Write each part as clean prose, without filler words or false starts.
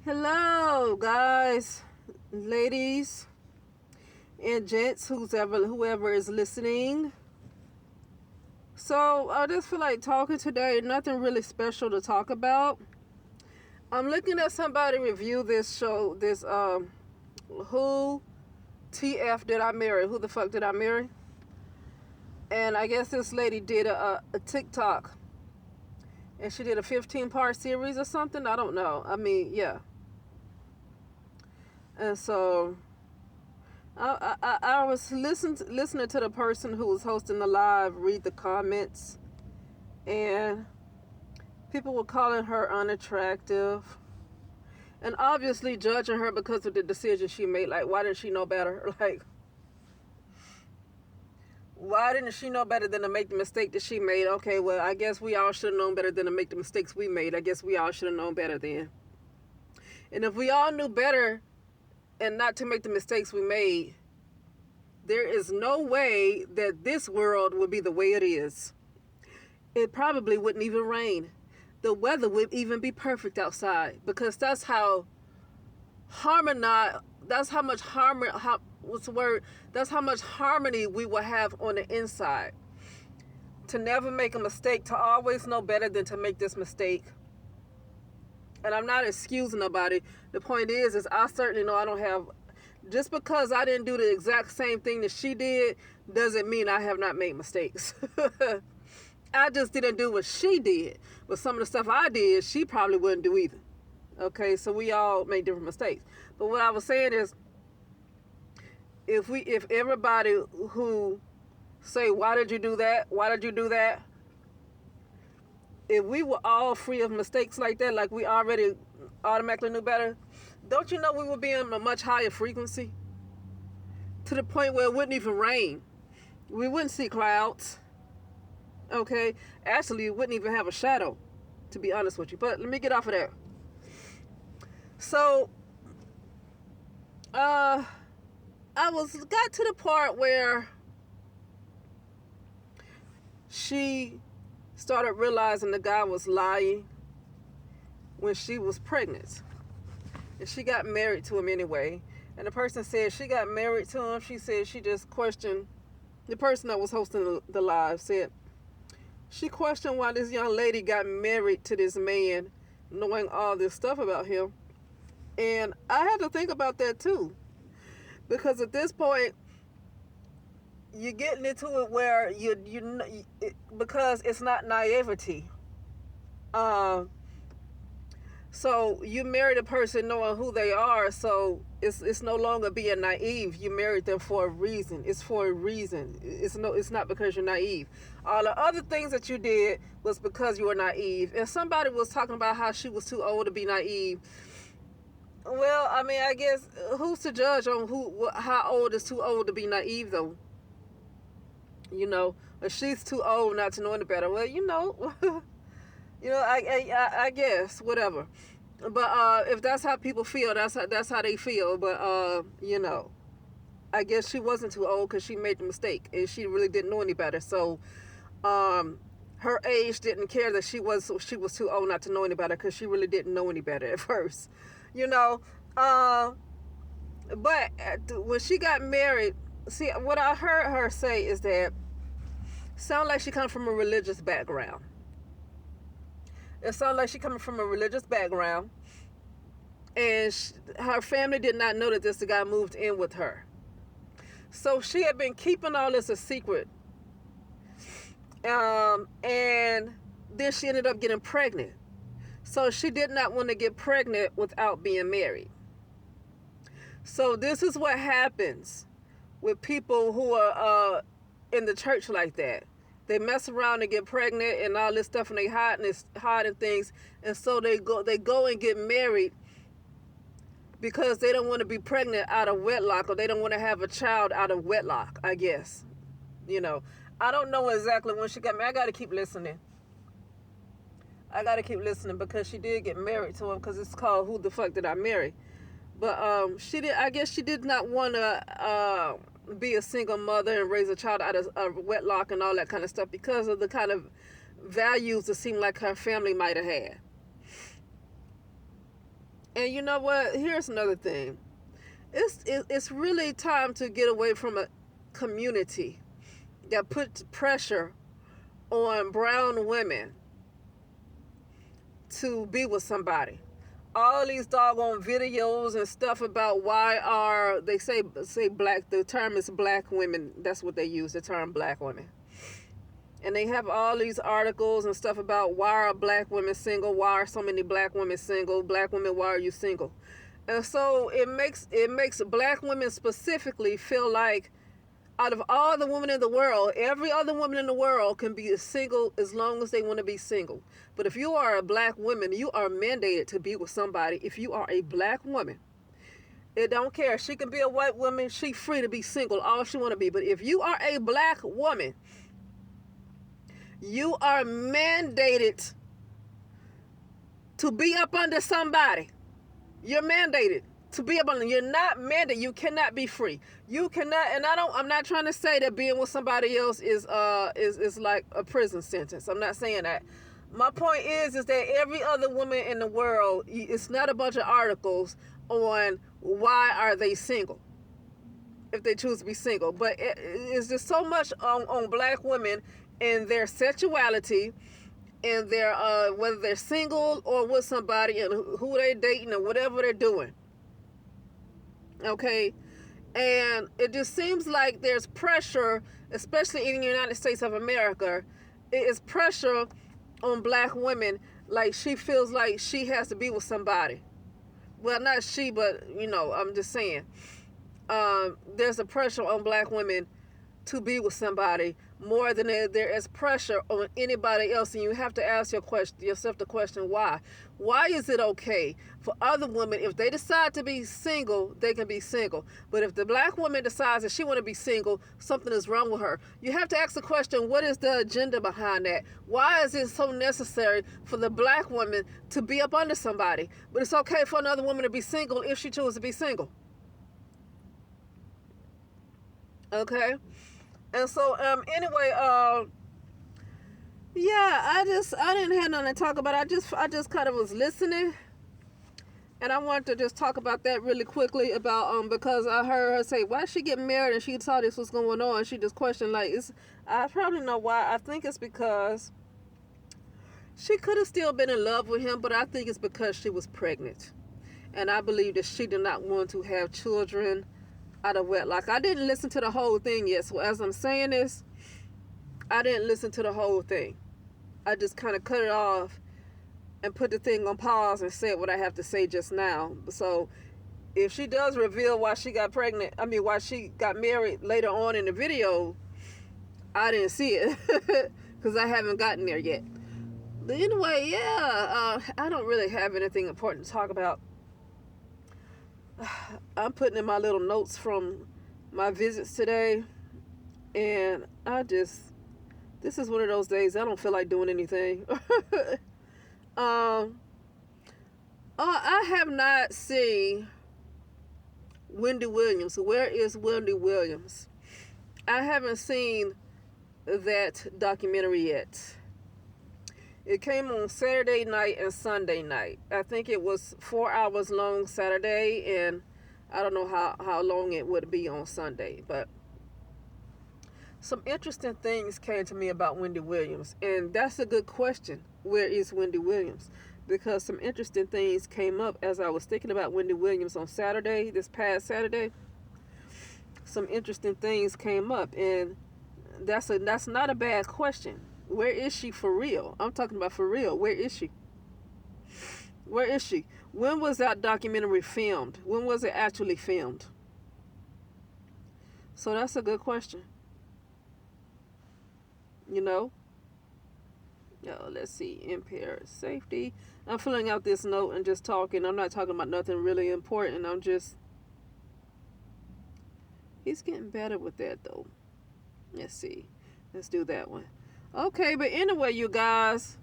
Hello, guys, ladies, and gents, whoever is listening. So I just feel like talking today. Nothing really special to talk about. I'm looking at somebody review this show. Who TF did I marry? Who the fuck did I marry? And I guess this lady did a TikTok, and she did a 15-part series or something. I don't know. I mean, yeah. And so I was listening to the person who was hosting the live read the comments, and people were calling her unattractive and obviously judging her because of the decision she made. Like, why didn't she know better? Like, why didn't she know better than to make the mistake that she made? Okay, well, I guess we all should have known better than to make the mistakes we made. I guess we all should have known better then. And if we all knew better and not to make the mistakes we made, there is no way that this world would be the way it is. It probably wouldn't even rain. The weather would even be perfect outside, because that's how harmonized, that's how much that's how much harmony we will have on the inside. To never make a mistake, to always know better than to make this mistake. And I'm not excusing nobody. The point is I certainly know I don't have, just because I didn't do the exact same thing that she did doesn't mean I have not made mistakes. I just didn't do what she did. But some of the stuff I did, she probably wouldn't do either. Okay, so we all make different mistakes. But what I was saying is, if everybody who say, why did you do that? Why did you do that? If we were all free of mistakes like that, like we already automatically knew better, don't you know we would be in a much higher frequency? To the point where it wouldn't even rain. We wouldn't see clouds. Okay? Actually, it wouldn't even have a shadow, to be honest with you. But let me get off of that. So, I got to the part where she started realizing the guy was lying when she was pregnant. And she got married to him anyway. And the person said she got married to him. She said she just questioned, the person that was hosting the live said, she questioned why this young lady got married to this man, knowing all this stuff about him. And I had to think about that too. Because at this point, you're getting into it where because it's not naivety. So you married a person knowing who they are, so it's no longer being naive. You married them for a reason. It's for a reason. It's not because you're naive. All the other things that you did was because you were naive. And somebody was talking about how she was too old to be naive. Well, I mean, I guess who's to judge on how old is too old to be naive, though? You know, if she's too old not to know any better. Well, I guess whatever. But if that's how people feel, that's how they feel. But I guess she wasn't too old because she made the mistake and she really didn't know any better. So, her age didn't care that she was too old not to know any better, because she really didn't know any better at first. You know, but when she got married, see, what I heard her say is that sound like she comes from a religious background. It sounds like she coming from a religious background, and her family did not know that this guy moved in with her. So she had been keeping all this a secret, and then she ended up getting pregnant. So she did not want to get pregnant without being married. So this is what happens with people who are in the church like that. They mess around and get pregnant and all this stuff, and they hiding things, and so they go and get married because they don't want to be pregnant out of wedlock, or they don't want to have a child out of wedlock, I guess. I don't know exactly when she got married. I got to keep listening. Because she did get married to him, because it's called Who the Fuck Did I Marry? But I guess she did not want to be a single mother and raise a child out of wedlock and all that kind of stuff, because of the kind of values it seemed like her family might have had. And you know what? Here's another thing. It's really time to get away from a community that puts pressure on brown women to be with somebody. All these doggone videos and stuff about why are they say black, the term is black women. That's what they use, the term black women. And they have all these articles and stuff about why are black women single, why are so many black women single, black women, why are you single? And so it makes black women specifically feel like out of all the women in the world, every other woman in the world can be single as long as they want to be single. But if you are a black woman, you are mandated to be with somebody. If you are a black woman, it don't care. She can be a white woman. She free to be single all she want to be. But if you are a black woman, you are mandated to be up under somebody. You're mandated to be up under. You're not mandated. You cannot be free. You cannot. And I'm not trying to say that being with somebody else is like a prison sentence. I'm not saying that. My point is that every other woman in the world, it's not a bunch of articles on why are they single if they choose to be single. But it's just so much on black women and their sexuality and their whether they're single or with somebody and who they're dating or whatever they're doing. Okay? And it just seems like there's pressure, especially in the United States of America. It is pressure on black women, like she feels like she has to be with somebody. Well, not she, but I'm just saying. There's a pressure on black women to be with somebody more than there is pressure on anybody else. And you have to ask yourself the question, why? Why is it okay for other women, if they decide to be single, they can be single? But if the black woman decides that she want to be single, something is wrong with her. You have to ask the question, what is the agenda behind that? Why is it so necessary for the black woman to be up under somebody? But it's okay for another woman to be single if she chooses to be single. Okay? And so, anyway, yeah, I didn't have nothing to talk about. I just kind of was listening, and I wanted to just talk about that really quickly about because I heard her say, why she getting married, and she saw this was going on, and she just questioned I probably know why. I think it's because she could have still been in love with him, but I think it's because she was pregnant, and I believe that she did not want to have children out of wedlock. I didn't listen to the whole thing yet, so as I'm saying this, I didn't listen to the whole thing. I just kind of cut it off and put the thing on pause and said what I have to say just now. So if she does reveal why she got pregnant, why she got married later on in the video, I didn't see it because I haven't gotten there yet. But anyway, yeah, I don't really have anything important to talk about. I'm putting in my little notes from my visits today, and this is one of those days I don't feel like doing anything. I have not seen Wendy Williams. Where is Wendy Williams? I haven't seen that documentary yet. It came on Saturday night and Sunday night. I think it was 4 hours long Saturday, and I don't know how long it would be on Sunday. But some interesting things came to me about Wendy Williams, and that's a good question. Where is Wendy Williams? Because some interesting things came up as I was thinking about Wendy Williams on Saturday, this past Saturday. Some interesting things came up, and that's not a bad question. Where is she for real? I'm talking about for real. Where is she? Where is she? When was that documentary filmed? When was it actually filmed? So that's a good question. Let's see. Impaired safety. I'm filling out this note and just talking. I'm not talking about nothing really important. He's getting better with that though. Let's see. Let's do that one. Okay, but anyway, you guys,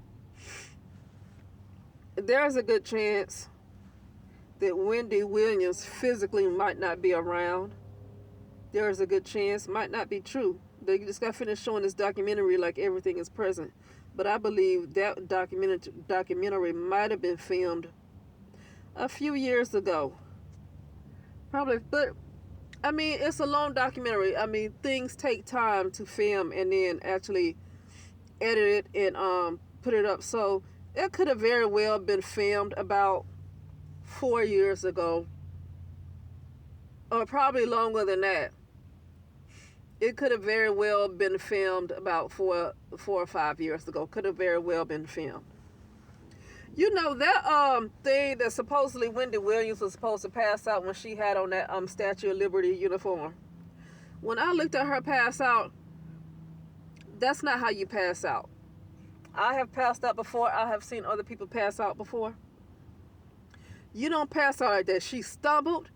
there's a good chance that Wendy Williams physically might not be around. There's a good chance, might not be true. They just got finished showing this documentary like everything is present. But I believe that documentary might have been filmed a few years ago. Probably, but I mean, it's a long documentary. I mean, things take time to film and then actually edit it and put it up. So it could have very well been filmed about 4 years ago, or probably longer than that. It could have very well been filmed about 4 or 5 years ago. Could have very well been filmed. You know that thing that supposedly Wendy Williams was supposed to pass out when she had on that Statue of Liberty uniform. When I looked at her pass out, that's not how you pass out. I have passed out before. I have seen other people pass out before. You don't pass out like that. She stumbled,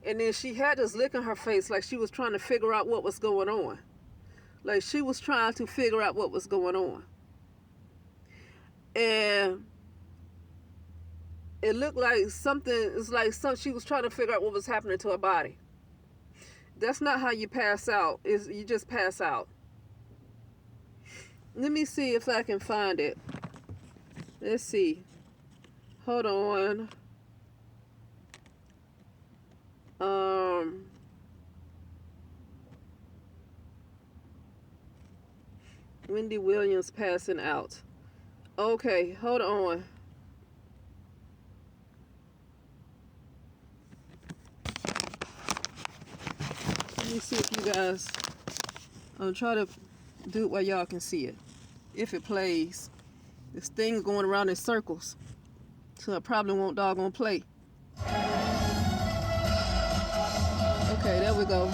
and then she had this look in her face like she was trying to figure out what was going on. Like she was trying to figure out what was going on. And it looked like she was trying to figure out what was happening to her body. That's not how you pass out. You just pass out. Let me see if I can find it. Let's see. Hold on. Wendy Williams passing out. Okay, hold on. Let me see if you guys. I'll try to do it where y'all can see it. If it plays. This thing's going around in circles. So it probably won't doggone play. Okay, there we go.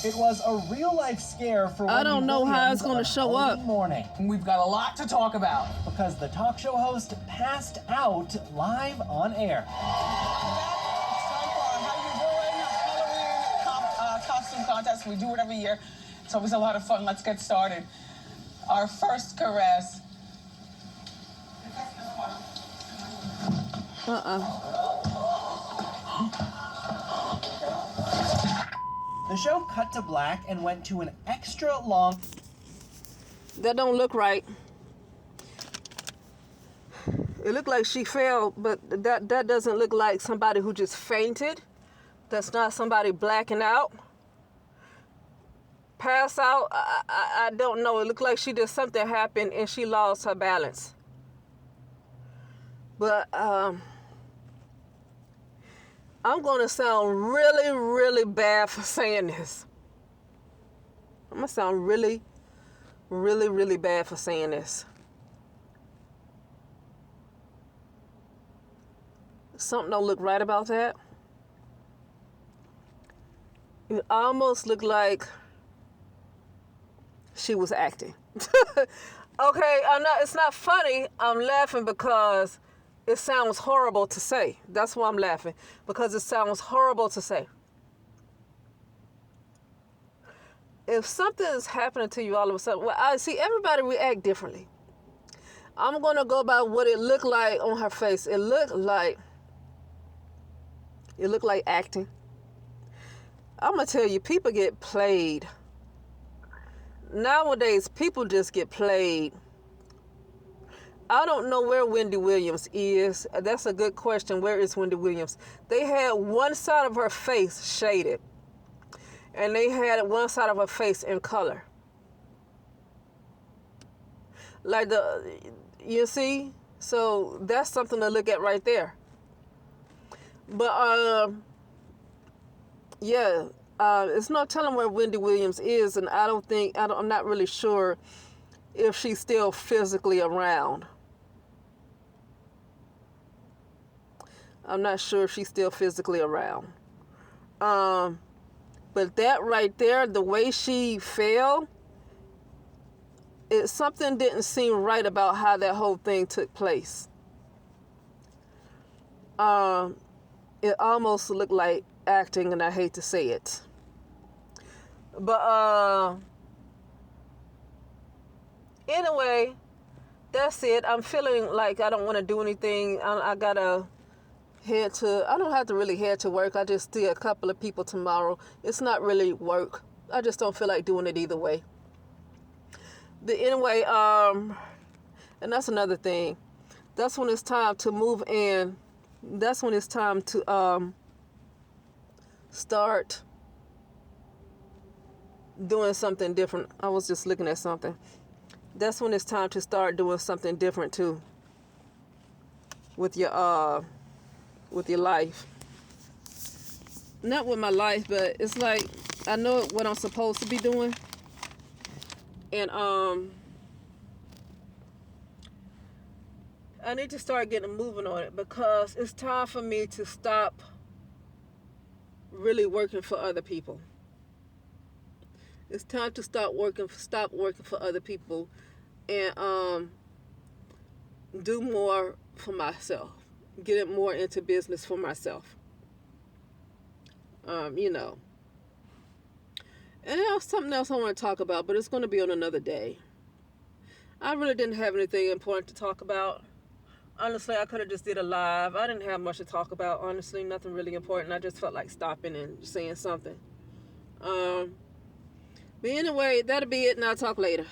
It was a real-life scare for Wendy I don't know how it's going to on show up. Morning. We've got a lot to talk about. Because the talk show host passed out live on air. It's time for our How You Doing Halloween costume contest. We do it every year. It's always a lot of fun. Let's get started. Our first caress. The show cut to black and went to an extra long... That don't look right. It looked like she fell, but that doesn't look like somebody who just fainted. That's not somebody blacking out. Pass out, I don't know. It looked like something happened and she lost her balance. But I'm going to sound really, really bad for saying this. I'm going to sound really, really, really bad for saying this. Something don't look right about that. It almost looked like she was acting. Okay, it's not funny. I'm laughing because it sounds horrible to say. That's why I'm laughing, because it sounds horrible to say. If something is happening to you all of a sudden, well, I see everybody react differently. I'm going to go by what it looked like on her face. It looked like acting. I'm going to tell you, people get played. Nowadays, people just get played. I don't know where Wendy Williams is. That's a good question. Where is Wendy Williams? They had one side of her face shaded, and they had one side of her face in color. Like you see? So that's something to look at right there. But, yeah, it's no telling where Wendy Williams is, and I'm not really sure if she's still physically around. I'm not sure if she's still physically around. But that right there, the way she fell, something didn't seem right about how that whole thing took place. It almost looked like acting, and I hate to say it. But anyway, that's it. I'm feeling like I don't want to do anything. I don't have to really head to work. I just see a couple of people tomorrow. It's not really work. I just don't feel like doing it either way. But anyway, and that's another thing. That's when it's time to move in that's when it's time to start doing something different. I was just looking at something. That's when it's time to start doing something different too with your life. Not with my life, but it's like I know what I'm supposed to be doing, and I need to start getting moving on it because it's time for me to stop really working for other people. It's time to stop working for other people, and do more for myself. Get more into business for myself. You know. And there's something else I want to talk about, but it's going to be on another day. I really didn't have anything important to talk about. Honestly, I could have just did a live. I didn't have much to talk about. Honestly, nothing really important. I just felt like stopping and saying something. But anyway, that'll be it, and I'll talk later.